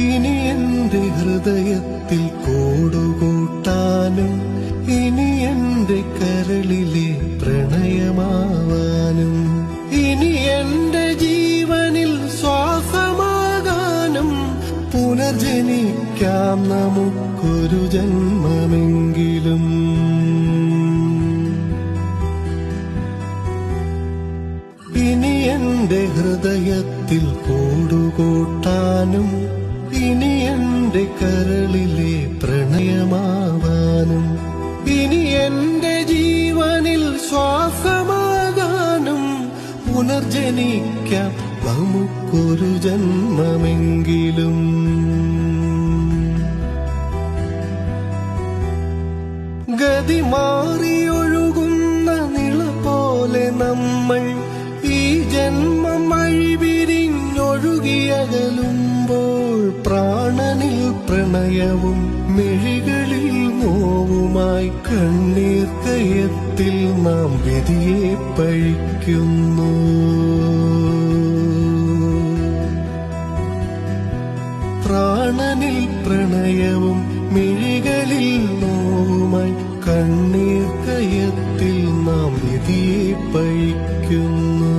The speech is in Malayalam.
ഇനി എന്റെ ഹൃദയത്തിൽ കൂടുകൂട്ടാനും ഇനി എന്റെ കരളിലെ പ്രണയമാവാനും ഇനി എന്റെ ജീവനിൽ ശ്വാസമാകാനും പുനർജനിക്കാം നമുക്കൊരു ജന്മമെങ്കിലും. ഇനി എന്റെ ഹൃദയത്തിൽ കൂടുകൂട്ടാനും ഇനി എന്റെ കരളിലെ പ്രണയമാവാനും ഇനി എന്റെ ജീവനിൽ ശ്വാസമാകാനും പുനർജനിക്കാം നമുക്കൊരു ജന്മമെങ്കിലും. ഗതി മാറിയൊഴുകുന്ന നിള പോലെ നമ്മൾ ഈ ജന്മം വഴിപിരിഞ്ഞൊഴുകിയകലുമ്പോൾ പ്രാണനിൽ പ്രണയവും മിഴികളിൽ നോവുമായി കണ്ണീർ കയത്തിൽ നാം വിധിയെ പഴിക്കുന്നു. പ്രാണനിൽ പ്രണയവും മിഴികളിൽ നോവുമായി കണ്ണീർ കയത്തിൽ നാം വിധിയെ പഴിക്കുന്നു.